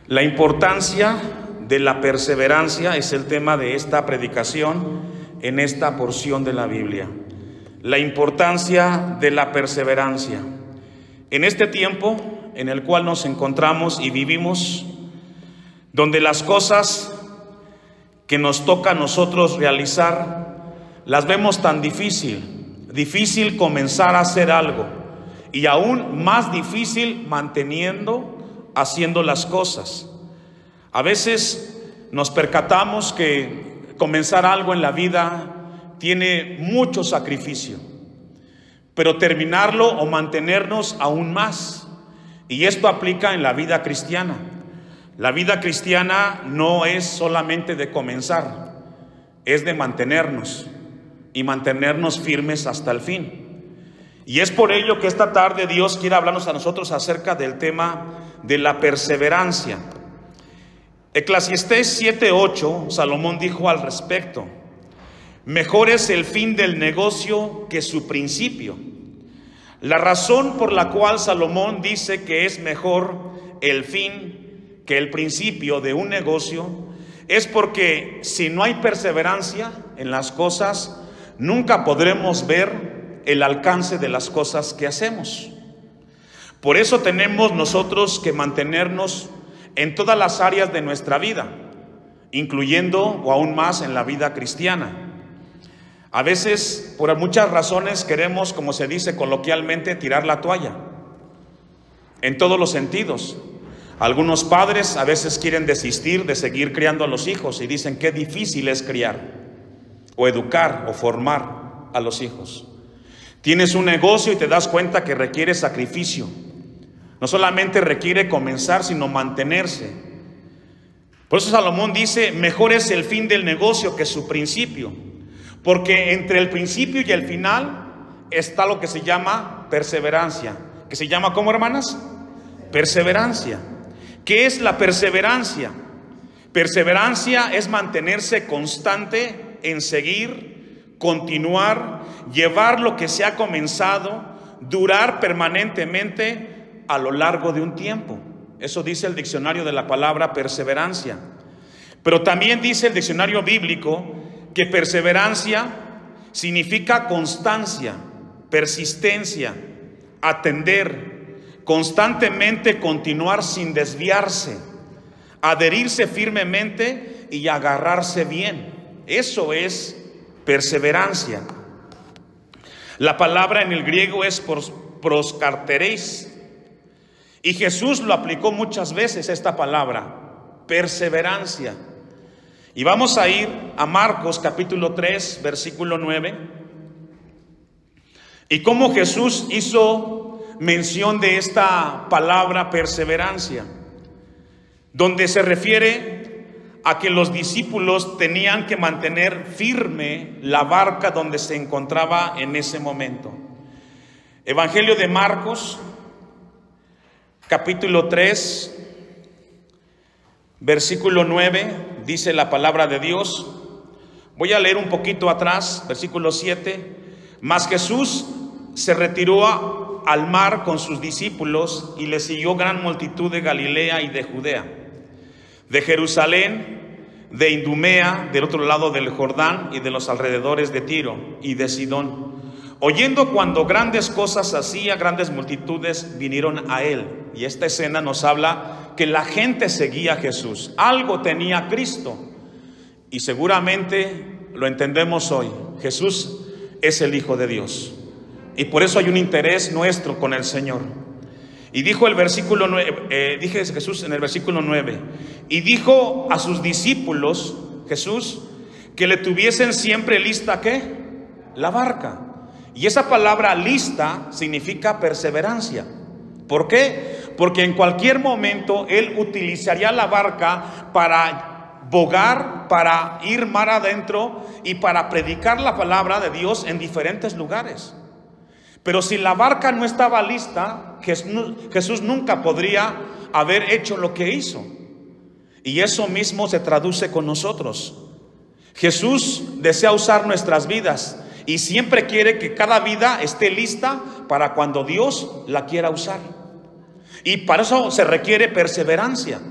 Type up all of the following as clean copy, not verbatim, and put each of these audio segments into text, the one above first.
La importancia de la perseverancia es el tema de esta predicación en esta porción de la Biblia. La importancia de la perseverancia. En este tiempo en el cual nos encontramos y vivimos, donde las cosas que nos toca a nosotros realizar, las vemos tan difícil comenzar a hacer algo, y aún más difícil haciendo las cosas. A veces nos percatamos que comenzar algo en la vida tiene mucho sacrificio, pero terminarlo o mantenernos aún más. Y esto aplica en la vida cristiana. La vida cristiana no es solamente de comenzar, es de mantenernos y mantenernos firmes hasta el fin. Y es por ello que esta tarde Dios quiere hablarnos a nosotros acerca del tema de la perseverancia. Eclesiastés 7:8, Salomón dijo al respecto: mejor es el fin del negocio que su principio. La razón por la cual Salomón dice que es mejor el fin que el principio de un negocio es porque si no hay perseverancia en las cosas, nunca podremos ver el alcance de las cosas que hacemos. Por eso tenemos nosotros que mantenernos en todas las áreas de nuestra vida, incluyendo o aún más en la vida cristiana. A veces, por muchas razones, queremos, como se dice coloquialmente, tirar la toalla, en todos los sentidos. Algunos padres a veces quieren desistir de seguir criando a los hijos y dicen qué difícil es criar, o educar, o formar a los hijos. Tienes un negocio y te das cuenta que requiere sacrificio. No solamente requiere comenzar, sino mantenerse. Por eso Salomón dice, mejor es el fin del negocio que su principio. Porque entre el principio y el final está lo que se llama perseverancia. ¿Que se llama cómo, hermanas? Perseverancia. ¿Qué es la perseverancia? Perseverancia es mantenerse constante en seguir, continuar, llevar lo que se ha comenzado, durar permanentemente a lo largo de un tiempo. Eso dice el diccionario de la palabra perseverancia. Pero también dice el diccionario bíblico que perseverancia significa constancia, persistencia, atender, constantemente continuar sin desviarse, adherirse firmemente y agarrarse bien. Eso es perseverancia. La palabra en el griego es proskartereis, y Jesús lo aplicó muchas veces esta palabra, perseverancia. Y vamos a ir a Marcos capítulo 3, versículo 9, y cómo Jesús hizo mención de esta palabra perseverancia, donde se refiere a que los discípulos tenían que mantener firme la barca donde se encontraba en ese momento. Evangelio de Marcos, capítulo 3, versículo 9, dice la palabra de Dios. Voy a leer un poquito atrás, versículo 7. Mas Jesús se retiró al mar con sus discípulos y le siguió gran multitud de Galilea y de Judea, de Jerusalén, de Idumea, del otro lado del Jordán, y de los alrededores de Tiro y de Sidón. Oyendo cuando grandes cosas hacía, grandes multitudes vinieron a él. Y esta escena nos habla que la gente seguía a Jesús. Algo tenía Cristo. Y seguramente lo entendemos hoy. Jesús es el Hijo de Dios. Y por eso hay un interés nuestro con el Señor. Y dijo el versículo 9, dije Jesús en el versículo 9, y dijo a sus discípulos, Jesús, que le tuviesen siempre lista, ¿qué? La barca. Y esa palabra lista significa perseverancia. ¿Por qué? Porque en cualquier momento Él utilizaría la barca para bogar, para ir mar adentro y para predicar la palabra de Dios en diferentes lugares. Pero si la barca no estaba lista, Jesús nunca podría haber hecho lo que hizo. Y eso mismo se traduce con nosotros. Jesús desea usar nuestras vidas y siempre quiere que cada vida esté lista para cuando Dios la quiera usar. Y para eso se requiere perseverancia.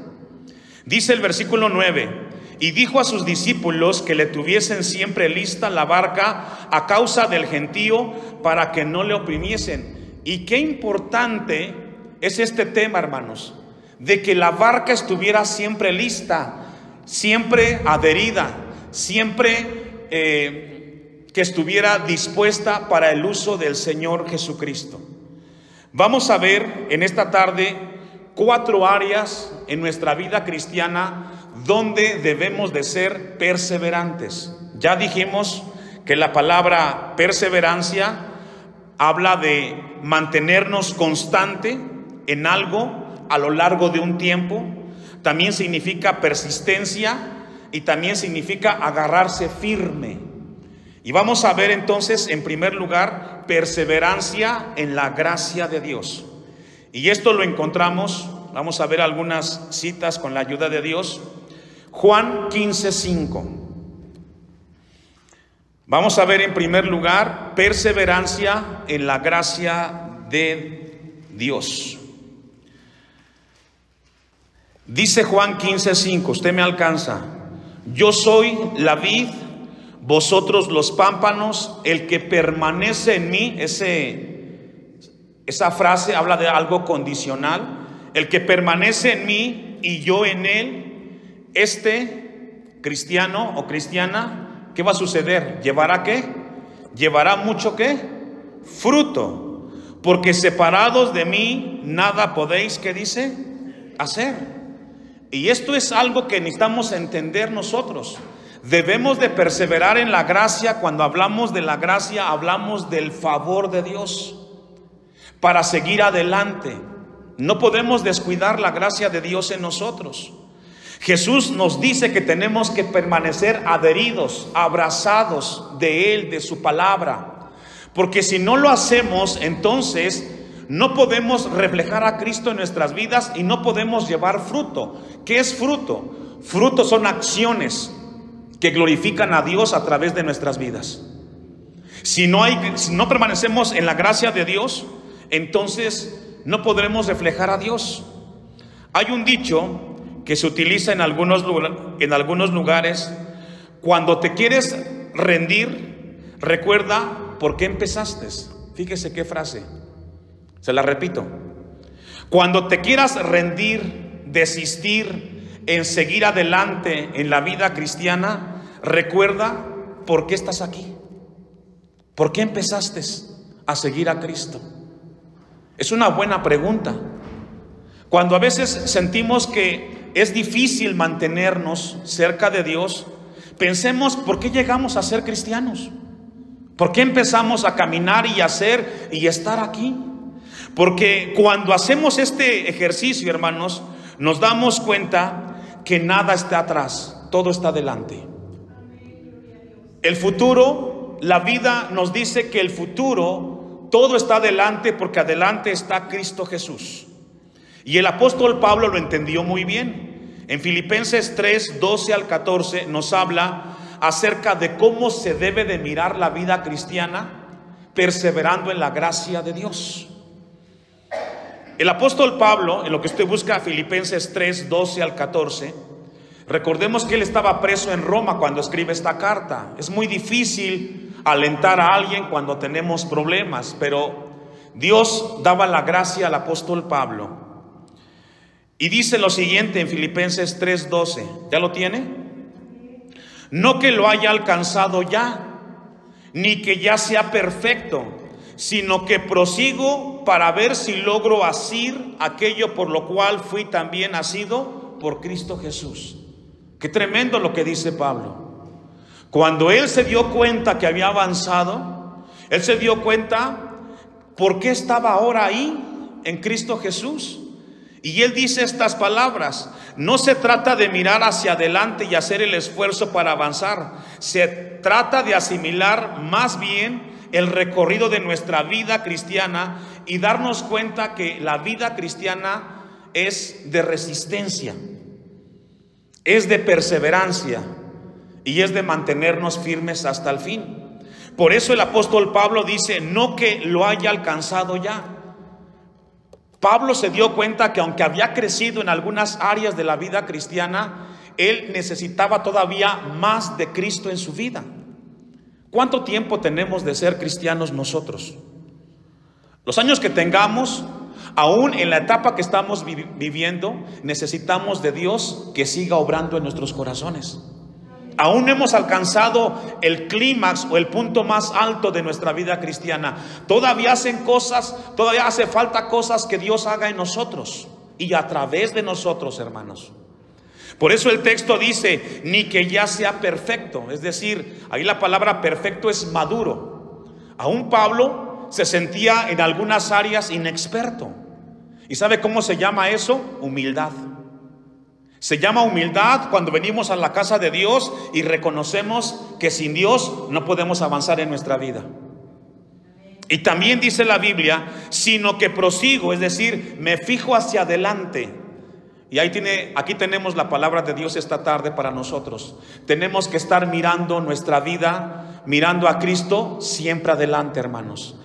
Dice el versículo 9: y dijo a sus discípulos que le tuviesen siempre lista la barca a causa del gentío, para que no le oprimiesen. Y qué importante es este tema, hermanos, de que la barca estuviera siempre lista, siempre adherida, siempre que estuviera dispuesta para el uso del Señor Jesucristo. Vamos a ver en esta tarde 4 áreas en nuestra vida cristiana donde debemos de ser perseverantes. Ya dijimos que la palabra perseverancia habla de mantenernos constante en algo a lo largo de un tiempo. También significa persistencia y también significa agarrarse firme. Y vamos a ver entonces, en primer lugar, perseverancia en la gracia de Dios. Y esto lo encontramos, vamos a ver algunas citas con la ayuda de Dios. Juan 15:5. Vamos a ver en primer lugar perseverancia en la gracia de Dios. Dice Juan 15:5, usted me alcanza: yo soy la vid, vosotros los pámpanos, el que permanece en mí. Esa frase habla de algo condicional. El que permanece en mí y yo en él, este cristiano o cristiana, ¿qué va a suceder? ¿Llevará qué? Llevará mucho ¿qué? Fruto. Porque separados de mí nada podéis, ¿qué dice? Hacer. Y esto es algo que necesitamos entender nosotros. Debemos de perseverar en la gracia. Cuando hablamos de la gracia, hablamos del favor de Dios para seguir adelante. No podemos descuidar la gracia de Dios en nosotros. Jesús nos dice que tenemos que permanecer adheridos, abrazados de Él, de su palabra. Porque si no lo hacemos, entonces no podemos reflejar a Cristo en nuestras vidas y no podemos llevar fruto. ¿Qué es fruto? Fruto son acciones que glorifican a Dios a través de nuestras vidas. Si no permanecemos en la gracia de Dios, entonces no podremos reflejar a Dios. Hay un dicho que se utiliza en algunos lugares: cuando te quieres rendir, recuerda por qué empezaste. Fíjese qué frase, se la repito: cuando te quieras rendir, desistir en seguir adelante en la vida cristiana, recuerda por qué estás aquí, por qué empezaste a seguir a Cristo. Es una buena pregunta. Cuando a veces sentimos que es difícil mantenernos cerca de Dios, pensemos por qué llegamos a ser cristianos, por qué empezamos a caminar y hacer y estar aquí. Porque cuando hacemos este ejercicio, hermanos, nos damos cuenta que nada está atrás, todo está adelante. El futuro, la vida nos dice que el futuro, todo está adelante, porque adelante está Cristo Jesús. Y el apóstol Pablo lo entendió muy bien. En Filipenses 3:12 al 14 nos habla acerca de cómo se debe de mirar la vida cristiana, perseverando en la gracia de Dios. El apóstol Pablo, en lo que usted busca, Filipenses 3:12 al 14, recordemos que él estaba preso en Roma cuando escribe esta carta. Es muy difícil alentar a alguien cuando tenemos problemas, pero Dios daba la gracia al apóstol Pablo. Y dice lo siguiente en Filipenses 3:12, ¿ya lo tiene? No que lo haya alcanzado ya, ni que ya sea perfecto, sino que prosigo para ver si logro asir aquello por lo cual fui también asido por Cristo Jesús. Qué tremendo lo que dice Pablo. Cuando él se dio cuenta que había avanzado, él se dio cuenta por qué estaba ahora ahí en Cristo Jesús. Y él dice estas palabras: no se trata de mirar hacia adelante y hacer el esfuerzo para avanzar. Se trata de asimilar más bien el recorrido de nuestra vida cristiana y darnos cuenta que la vida cristiana es de resistencia, es de perseverancia y es de mantenernos firmes hasta el fin. Por eso el apóstol Pablo dice: no que lo haya alcanzado ya. Pablo se dio cuenta que aunque había crecido en algunas áreas de la vida cristiana, él necesitaba todavía más de Cristo en su vida. ¿Cuánto tiempo tenemos de ser cristianos nosotros? Los años que tengamos, aún en la etapa que estamos viviendo, necesitamos de Dios que siga obrando en nuestros corazones. Aún no hemos alcanzado el clímax o el punto más alto de nuestra vida cristiana. Todavía hace falta cosas que Dios haga en nosotros y a través de nosotros, hermanos. Por eso el texto dice, ni que ya sea perfecto. Es decir, ahí la palabra perfecto es maduro. Aún Pablo se sentía en algunas áreas inexperto. ¿Y sabe cómo se llama eso? Humildad. Se llama humildad cuando venimos a la casa de Dios y reconocemos que sin Dios no podemos avanzar en nuestra vida. Y también dice la Biblia, sino que prosigo, es decir, me fijo hacia adelante. Y aquí tenemos la palabra de Dios esta tarde para nosotros. Tenemos que estar mirando nuestra vida, mirando a Cristo siempre adelante, hermanos.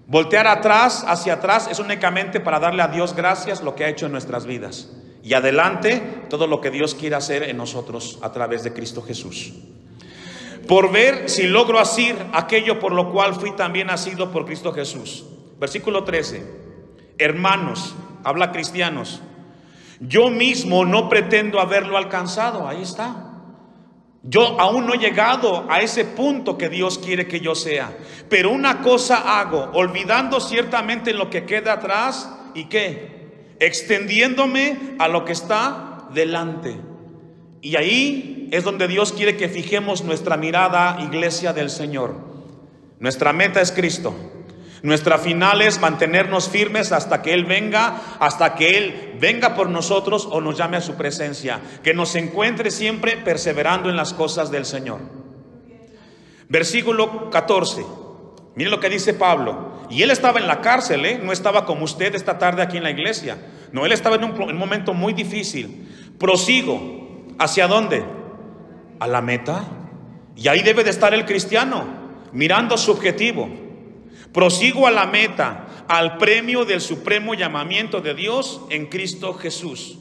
Voltear hacia atrás es únicamente para darle a Dios gracias lo que ha hecho en nuestras vidas. Y adelante todo lo que Dios quiere hacer en nosotros a través de Cristo Jesús. Por ver si logro asir aquello por lo cual fui también nacido por Cristo Jesús. Versículo 13. Hermanos, habla cristianos, yo mismo no pretendo haberlo alcanzado. Ahí está. Yo aún no he llegado a ese punto que Dios quiere que yo sea. Pero una cosa hago, olvidando ciertamente lo que queda atrás. ¿Y qué? Extendiéndome a lo que está delante. Y ahí es donde Dios quiere que fijemos nuestra mirada, iglesia del Señor. Nuestra meta es Cristo. Nuestra final es mantenernos firmes hasta que Él venga, por nosotros o nos llame a su presencia. Que nos encuentre siempre perseverando en las cosas del Señor. Versículo 14. Miren lo que dice Pablo. Y él estaba en la cárcel, no estaba como usted esta tarde aquí en la iglesia. No, él estaba en un momento muy difícil. Prosigo. ¿Hacia dónde? A la meta. Y ahí debe de estar el cristiano, mirando su objetivo. Prosigo a la meta, al premio del supremo llamamiento de Dios en Cristo Jesús.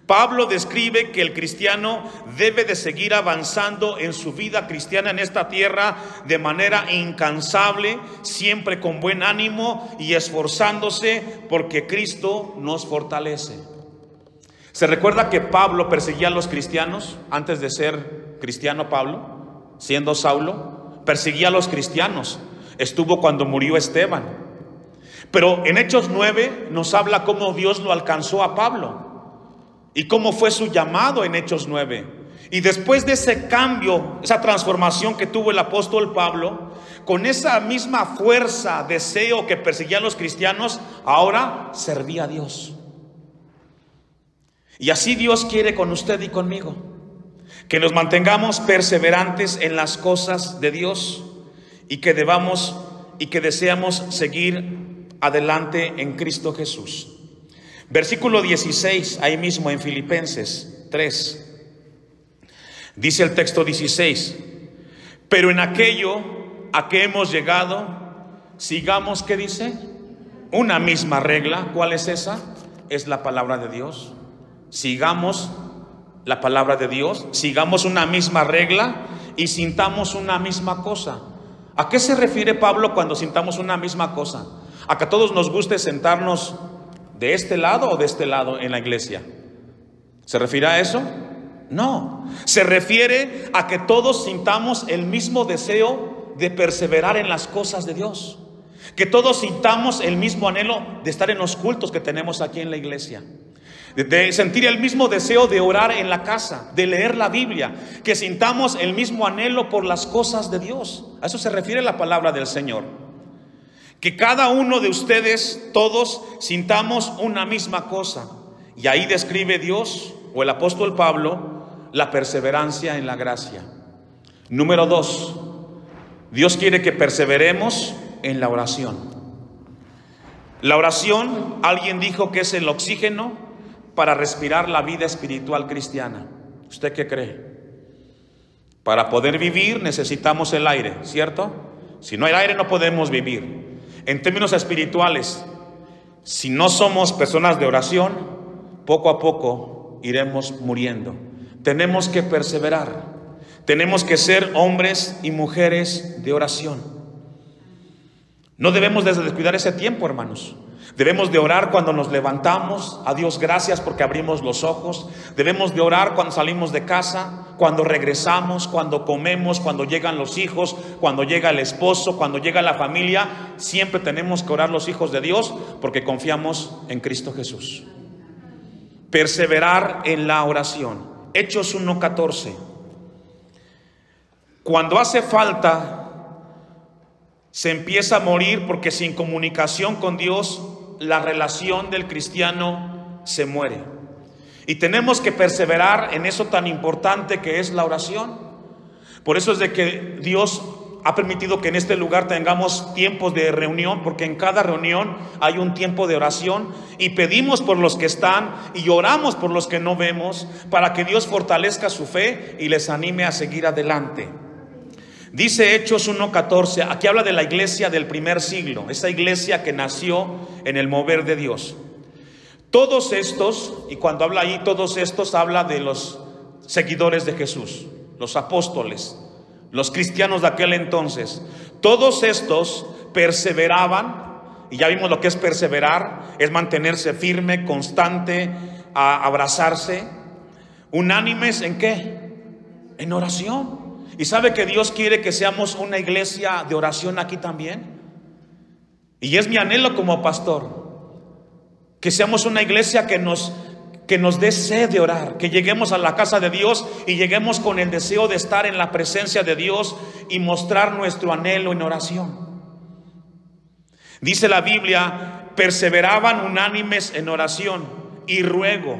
Pablo describe que el cristiano debe de seguir avanzando en su vida cristiana en esta tierra de manera incansable, siempre con buen ánimo y esforzándose porque Cristo nos fortalece. ¿Se recuerda que Pablo perseguía a los cristianos antes de ser cristiano? Pablo, siendo Saulo, perseguía a los cristianos. Estuvo cuando murió Esteban. Pero en Hechos 9 nos habla cómo Dios lo alcanzó a Pablo y cómo fue su llamado en Hechos 9. Y después de ese cambio, esa transformación que tuvo el apóstol Pablo, con esa misma fuerza, deseo que perseguía a los cristianos, ahora servía a Dios. Y así Dios quiere con usted y conmigo, que nos mantengamos perseverantes en las cosas de Dios y que deseamos seguir adelante en Cristo Jesús. Versículo 16, ahí mismo en Filipenses 3. Dice el texto 16: pero en aquello a que hemos llegado, sigamos, ¿qué dice? Una misma regla. ¿Cuál es esa? Es la palabra de Dios. Sigamos la palabra de Dios, sigamos una misma regla y sintamos una misma cosa. ¿A qué se refiere Pablo cuando sintamos una misma cosa? ¿A que a todos nos guste sentarnos de este lado o de este lado en la iglesia? ¿Se refiere a eso? No, se refiere a que todos sintamos el mismo deseo de perseverar en las cosas de Dios, que todos sintamos el mismo anhelo de estar en los cultos que tenemos aquí en la iglesia, de sentir el mismo deseo de orar en la casa, de leer la Biblia, que sintamos el mismo anhelo por las cosas de Dios. A eso se refiere la palabra del Señor. Que cada uno de ustedes, todos, sintamos una misma cosa. Y ahí describe Dios, o el apóstol Pablo, la perseverancia en la gracia. Número 2, Dios quiere que perseveremos en la oración. La oración, alguien dijo que es el oxígeno para respirar la vida espiritual cristiana. ¿Usted qué cree? Para poder vivir necesitamos el aire, ¿cierto? Si no hay aire no podemos vivir. En términos espirituales, si no somos personas de oración, poco a poco iremos muriendo. Tenemos que perseverar. Tenemos que ser hombres y mujeres de oración. No debemos descuidar ese tiempo, hermanos. Debemos de orar cuando nos levantamos. A Dios gracias porque abrimos los ojos. Debemos de orar cuando salimos de casa, cuando regresamos, cuando comemos, cuando llegan los hijos, cuando llega el esposo, cuando llega la familia. Siempre tenemos que orar los hijos de Dios porque confiamos en Cristo Jesús. Perseverar en la oración. Hechos 1:14. Cuando hace falta, se empieza a morir porque sin comunicación con Dios, la relación del cristiano se muere. Y tenemos que perseverar en eso tan importante que es la oración. Por eso es de que Dios ha permitido que en este lugar tengamos tiempos de reunión, porque en cada reunión hay un tiempo de oración y pedimos por los que están y oramos por los que no vemos, para que Dios fortalezca su fe y les anime a seguir adelante. Dice Hechos 1:14, aquí habla de la iglesia del primer siglo, esa iglesia que nació en el mover de Dios. Todos estos, y cuando habla ahí todos estos, habla de los seguidores de Jesús, los apóstoles, los cristianos de aquel entonces. Todos estos perseveraban, y ya vimos lo que es perseverar, es mantenerse firme, constante, a abrazarse, unánimes ¿en qué? En oración. ¿Y sabe que Dios quiere que seamos una iglesia de oración aquí también? Y es mi anhelo como pastor, que seamos una iglesia que nos dé sed de orar, que lleguemos a la casa de Dios y lleguemos con el deseo de estar en la presencia de Dios y mostrar nuestro anhelo en oración. Dice la Biblia, perseveraban unánimes en oración y ruego.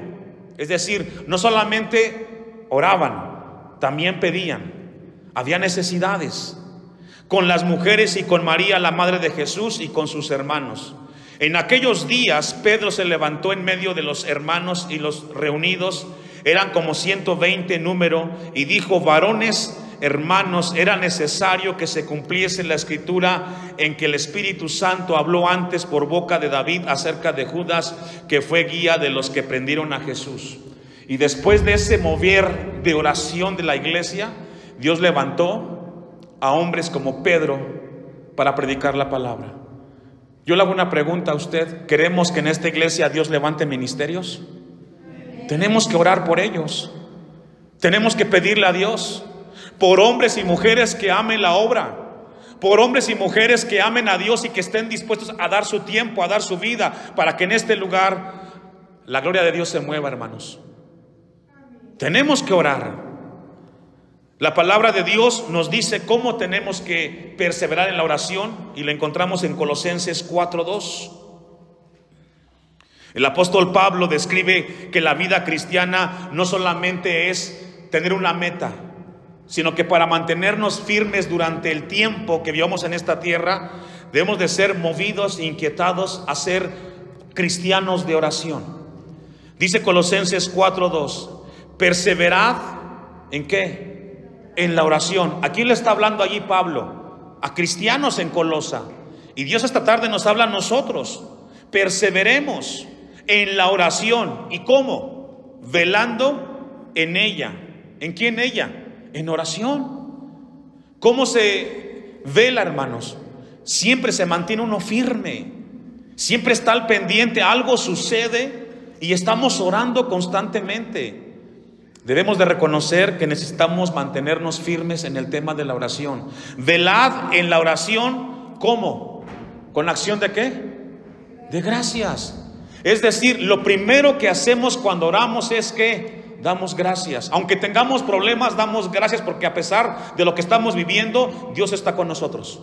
Es decir, no solamente oraban, también pedían. Había necesidades con las mujeres y con María, la madre de Jesús, y con sus hermanos. En aquellos días Pedro se levantó en medio de los hermanos y los reunidos, eran como 120 en número, y dijo: varones, hermanos, era necesario que se cumpliese la escritura en que el Espíritu Santo habló antes por boca de David acerca de Judas, que fue guía de los que prendieron a Jesús. Y después de ese mover de oración de la iglesia, Dios levantó a hombres como Pedro para predicar la palabra. Yo le hago una pregunta a usted: ¿queremos que en esta iglesia Dios levante ministerios? Tenemos que orar por ellos. Tenemos que pedirle a Dios por hombres y mujeres que amen la obra, por hombres y mujeres que amen a Dios y que estén dispuestos a dar su tiempo, a dar su vida, para que en este lugar la gloria de Dios se mueva, hermanos. Tenemos que orar. La palabra de Dios nos dice cómo tenemos que perseverar en la oración, y lo encontramos en Colosenses 4:2. El apóstol Pablo describe que la vida cristiana no solamente es tener una meta, sino que para mantenernos firmes durante el tiempo que vivamos en esta tierra, debemos de ser movidos e inquietados a ser cristianos de oración. Dice Colosenses 4:2, perseverad ¿en qué? En la oración. ¿A quién le está hablando allí Pablo? A cristianos en Colosa. Y Dios esta tarde nos habla a nosotros. Perseveremos en la oración. ¿Y cómo? Velando en ella. ¿En quién ella? En oración. ¿Cómo se vela, hermanos? Siempre se mantiene uno firme. Siempre está al pendiente. Algo sucede y estamos orando constantemente. Debemos de reconocer que necesitamos mantenernos firmes en el tema de la oración. Velad en la oración, ¿cómo? ¿Con acción de qué? De gracias. Es decir, lo primero que hacemos cuando oramos es que damos gracias. Aunque tengamos problemas, damos gracias, porque a pesar de lo que estamos viviendo, Dios está con nosotros.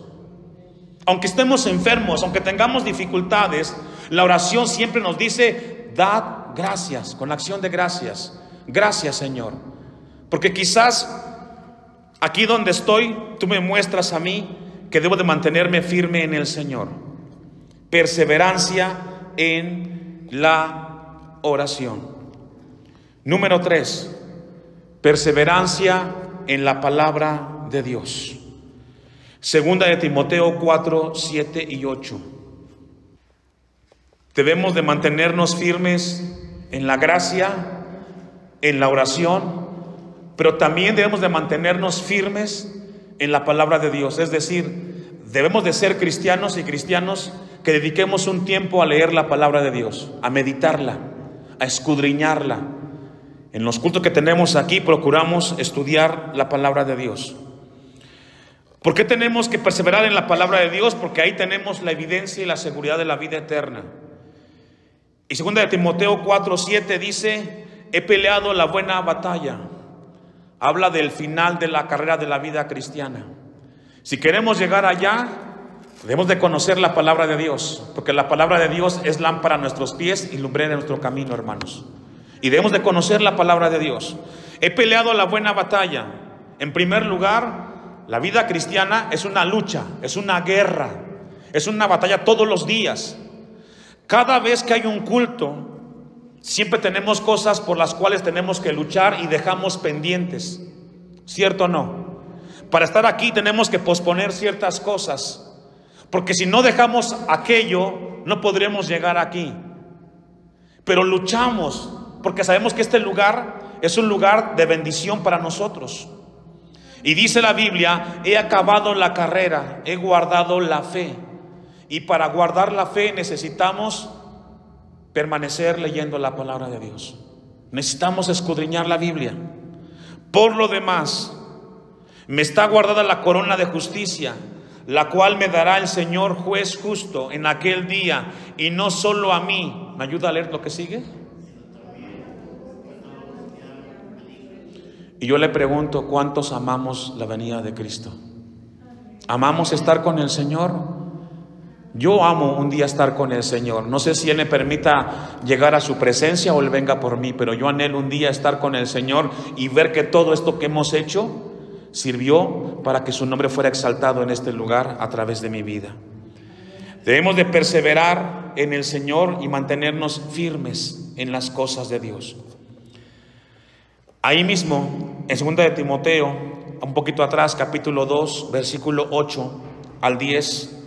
Aunque estemos enfermos, aunque tengamos dificultades, la oración siempre nos dice: dad gracias, con acción de gracias. Gracias, Señor, porque quizás aquí donde estoy, tú me muestras a mí que debo de mantenerme firme en el Señor. Perseverancia en la oración. Número 3, perseverancia en la palabra de Dios. Segunda de Timoteo 4, 7 y 8. Debemos de mantenernos firmes en la gracia, en la oración, pero también debemos de mantenernos firmes en la palabra de Dios. Es decir, debemos de ser cristianos y cristianos que dediquemos un tiempo a leer la palabra de Dios, a meditarla, a escudriñarla. En los cultos que tenemos aquí procuramos estudiar la palabra de Dios. ¿Por qué tenemos que perseverar en la palabra de Dios? Porque ahí tenemos la evidencia y la seguridad de la vida eterna. Y 2 de Timoteo 4:7 dice: he peleado la buena batalla. Habla del final de la carrera de la vida cristiana. Si queremos llegar allá, debemos de conocer la palabra de Dios, porque la palabra de Dios es lámpara a nuestros pies y lumbrera en nuestro camino, hermanos. Y debemos de conocer la palabra de Dios. He peleado la buena batalla. En primer lugar, la vida cristiana es una lucha, es una guerra, es una batalla todos los días. Cada vez que hay un culto, siempre tenemos cosas por las cuales tenemos que luchar y dejamos pendientes. ¿Cierto o no? Para estar aquí tenemos que posponer ciertas cosas, porque si no dejamos aquello, no podremos llegar aquí. Pero luchamos, porque sabemos que este lugar es un lugar de bendición para nosotros. Y dice la Biblia: he acabado la carrera, he guardado la fe. Y para guardar la fe necesitamos permanecer leyendo la palabra de Dios. Necesitamos escudriñar la Biblia. Por lo demás, me está guardada la corona de justicia, la cual me dará el Señor juez justo en aquel día, y no solo a mí. ¿Me ayuda a leer lo que sigue? Y yo le pregunto, ¿cuántos amamos la venida de Cristo? ¿Amamos estar con el Señor? Yo amo un día estar con el Señor. No sé si Él me permita llegar a su presencia o Él venga por mí, pero yo anhelo un día estar con el Señor y ver que todo esto que hemos hecho sirvió para que su nombre fuera exaltado en este lugar a través de mi vida. Debemos de perseverar en el Señor y mantenernos firmes en las cosas de Dios. Ahí mismo, en 2 de Timoteo, un poquito atrás, capítulo 2, versículo 8 al 10,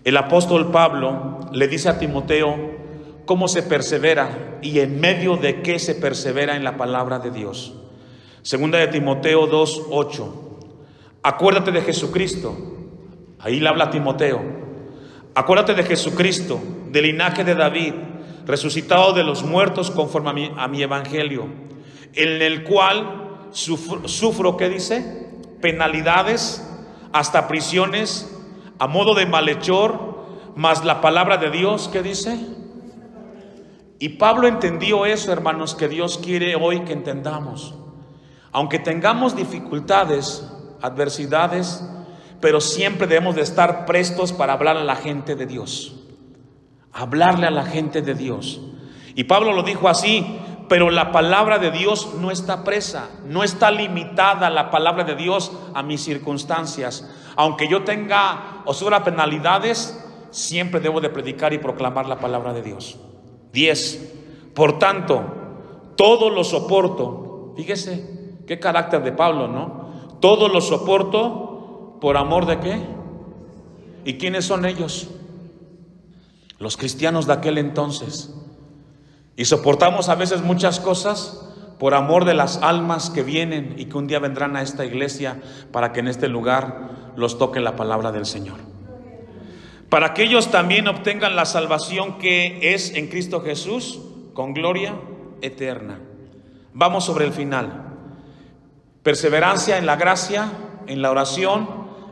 el apóstol Pablo le dice a Timoteo cómo se persevera y en medio de qué se persevera en la palabra de Dios. 2 de Timoteo 2, 8. Acuérdate de Jesucristo. Ahí le habla a Timoteo. Acuérdate de Jesucristo, del linaje de David, resucitado de los muertos conforme a mi evangelio, en el cual sufro, ¿qué dice? Penalidades, hasta prisiones, a modo de malhechor, mas la palabra de Dios, ¿qué dice? Y Pablo entendió eso, hermanos, que Dios quiere hoy que entendamos. Aunque tengamos dificultades, adversidades, pero siempre debemos de estar prestos para hablar a la gente de Dios. Hablarle a la gente de Dios. Y Pablo lo dijo así: pero la palabra de Dios no está presa, no está limitada la palabra de Dios a mis circunstancias. Aunque yo tenga o sufra penalidades, siempre debo de predicar y proclamar la palabra de Dios. 10. Por tanto, todo lo soporto. Fíjese qué carácter de Pablo, ¿no? Todo lo soporto por amor de ¿qué? ¿Y quiénes son ellos? Los cristianos de aquel entonces. Y soportamos a veces muchas cosas por amor de las almas que vienen y que un día vendrán a esta iglesia para que en este lugar los toque la palabra del Señor. Para que ellos también obtengan la salvación que es en Cristo Jesús con gloria eterna. Vamos sobre el final. Perseverancia en la gracia, en la oración,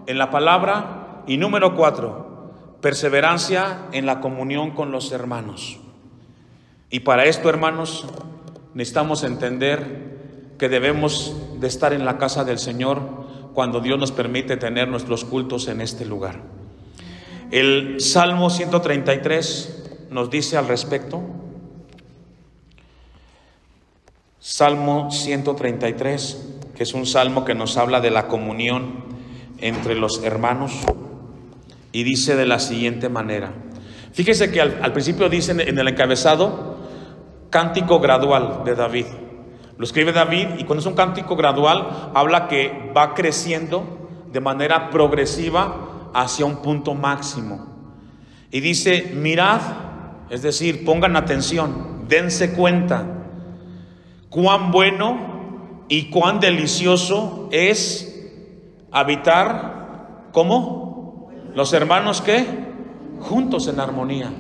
en la palabra. Y número 4, perseverancia en la comunión con los hermanos. Y para esto, hermanos, necesitamos entender que debemos de estar en la casa del Señor cuando Dios nos permite tener nuestros cultos en este lugar. El Salmo 133 nos dice al respecto. Salmo 133, que es un salmo que nos habla de la comunión entre los hermanos, y dice de la siguiente manera. Fíjese que al principio dicen en el encabezado: cántico gradual de David. Lo escribe David, y cuando es un cántico gradual, habla que va creciendo de manera progresiva hacia un punto máximo. Y dice: mirad Es decir, pongan atención, dense cuenta cuán bueno y cuán delicioso es habitar, ¿cómo? Los hermanos, ¿qué? Juntos en armonía.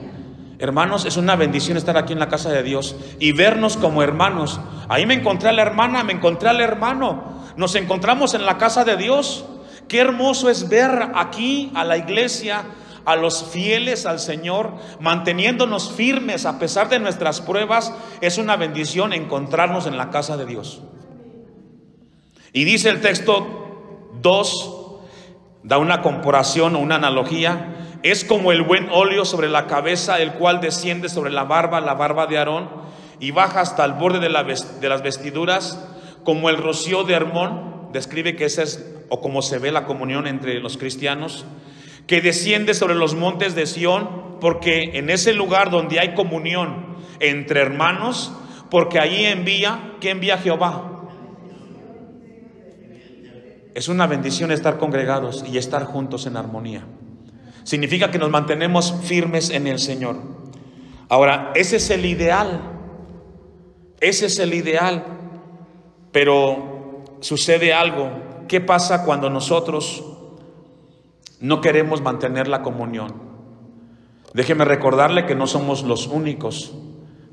Hermanos, es una bendición estar aquí en la casa de Dios y vernos como hermanos. Ahí me encontré a la hermana, me encontré al hermano. Nos encontramos en la casa de Dios. Qué hermoso es ver aquí a la iglesia, a los fieles al Señor, manteniéndonos firmes a pesar de nuestras pruebas. Es una bendición encontrarnos en la casa de Dios. Y dice el texto 2, da una comparación o una analogía. Es como el buen óleo sobre la cabeza, el cual desciende sobre la barba de Aarón, y baja hasta el borde de las vestiduras, como el rocío de Hermón. Describe que ese es, o como se ve la comunión entre los cristianos, que desciende sobre los montes de Sión, porque en ese lugar donde hay comunión entre hermanos, porque allí envía, ¿qué envía Jehová? Es una bendición estar congregados y estar juntos en armonía. Significa que nos mantenemos firmes en el Señor. Ahora, ese es el ideal. Ese es el ideal. Pero sucede algo. ¿Qué pasa cuando nosotros no queremos mantener la comunión? Déjeme recordarle que no somos los únicos.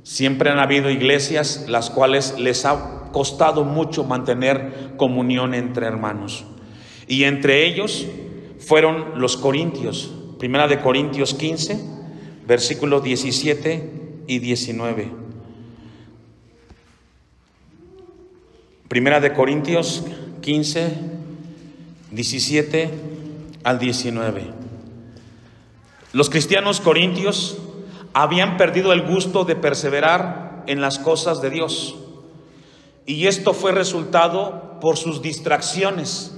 Siempre han habido iglesias las cuales les ha costado mucho mantener comunión entre hermanos. Y entre ellos fueron los corintios. Primera de Corintios 15, versículos 17 y 19. Primera de Corintios 15, 17 al 19. Los cristianos corintios habían perdido el gusto de perseverar en las cosas de Dios. Y esto fue resultado por sus distracciones.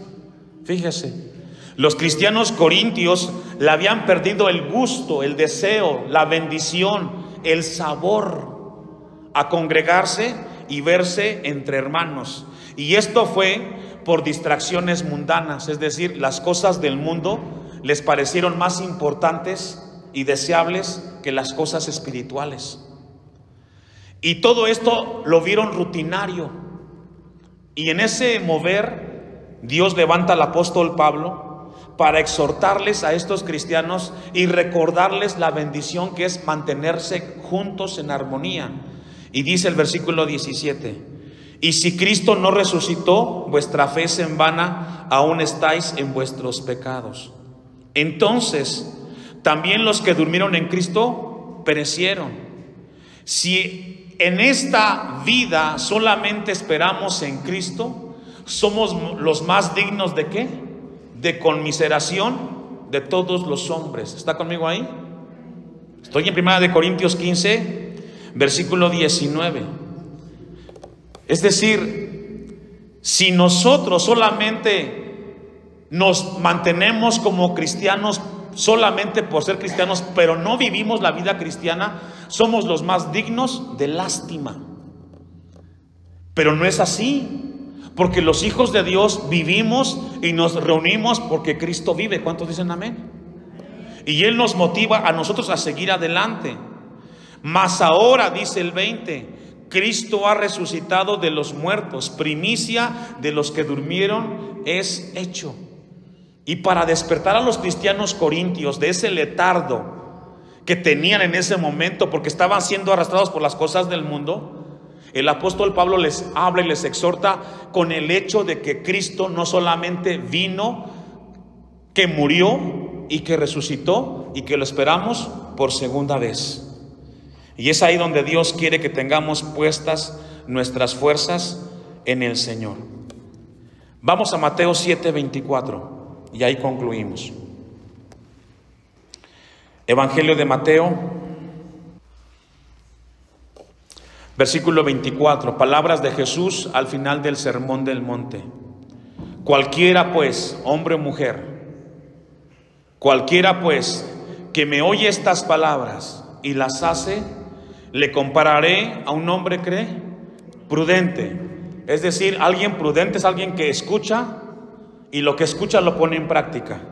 Fíjese. Los cristianos corintios le habían perdido el gusto, el deseo, la bendición, el sabor a congregarse y verse entre hermanos. Y esto fue por distracciones mundanas, es decir, las cosas del mundo les parecieron más importantes y deseables que las cosas espirituales. Y todo esto lo vieron rutinario. Y en ese mover, Dios levanta al apóstol Pablo para exhortarles a estos cristianos y recordarles la bendición que es mantenerse juntos en armonía. Y dice el versículo 17: y si Cristo no resucitó, vuestra fe es en vana, aún estáis en vuestros pecados. Entonces, también los que durmieron en Cristo perecieron. Si en esta vida solamente esperamos en Cristo, somos los más dignos ¿de qué? De conmiseración de todos los hombres. ¿Está conmigo ahí? Estoy en 1 Corintios 15, versículo 19. Es decir, si nosotros solamente nos mantenemos como cristianos solamente por ser cristianos, pero no vivimos la vida cristiana, somos los más dignos de lástima. Pero no es así. Porque los hijos de Dios vivimos y nos reunimos porque Cristo vive. ¿Cuántos dicen amén? Y Él nos motiva a nosotros a seguir adelante. Mas ahora, dice el 20, Cristo ha resucitado de los muertos, primicia de los que durmieron es hecho. Y para despertar a los cristianos corintios de ese letardo que tenían en ese momento, porque estaban siendo arrastrados por las cosas del mundo, el apóstol Pablo les habla y les exhorta con el hecho de que Cristo no solamente vino, que murió y que resucitó y que lo esperamos por segunda vez. Y es ahí donde Dios quiere que tengamos puestas nuestras fuerzas en el Señor. Vamos a Mateo 7:24 y ahí concluimos. Evangelio de Mateo, versículo 24, palabras de Jesús al final del Sermón del Monte. Cualquiera pues, hombre o mujer, cualquiera pues que me oye estas palabras y las hace, le compararé a un hombre prudente. Es decir, alguien prudente es alguien que escucha y lo que escucha lo pone en práctica.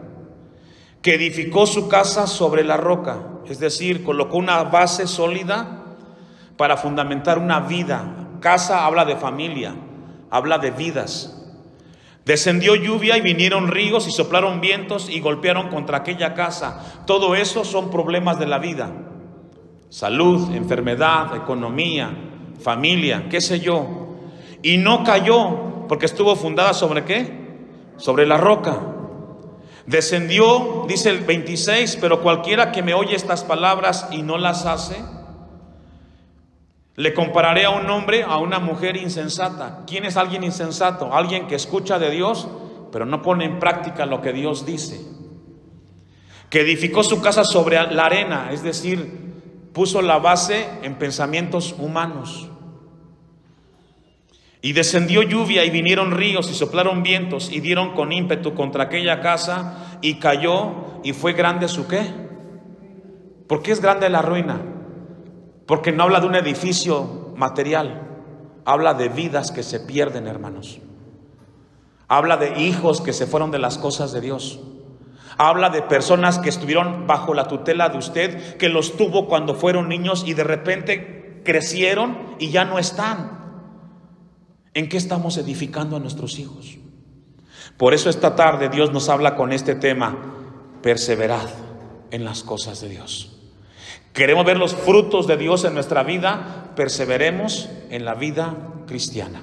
que edificó su casa sobre la roca, es decir, colocó una base sólida para fundamentar una vida. Casa habla de familia, habla de vidas. Descendió lluvia y vinieron ríos y soplaron vientos y golpearon contra aquella casa. Todo eso son problemas de la vida. Salud, enfermedad, economía, familia, qué sé yo. Y no cayó porque estuvo fundada ¿sobre qué? Sobre la roca. Descendió, dice el 26, pero cualquiera que me oye estas palabras y no las hace, le compararé a un hombre, a una mujer insensata. ¿Quién es alguien insensato? Alguien que escucha de Dios, pero no pone en práctica lo que Dios dice. Que edificó su casa sobre la arena, es decir, puso la base en pensamientos humanos. Y descendió lluvia y vinieron ríos y soplaron vientos y dieron con ímpetu contra aquella casa y cayó y fue grande su ¿qué? ¿Por qué es grande la ruina? Porque no habla de un edificio material, habla de vidas que se pierden, hermanos. Habla de hijos que se fueron de las cosas de Dios. Habla de personas que estuvieron bajo la tutela de usted, que los tuvo cuando fueron niños y de repente crecieron y ya no están. ¿En qué estamos edificando a nuestros hijos? Por eso esta tarde Dios nos habla con este tema: perseverad en las cosas de Dios. Queremos ver los frutos de Dios en nuestra vida, perseveremos en la vida cristiana.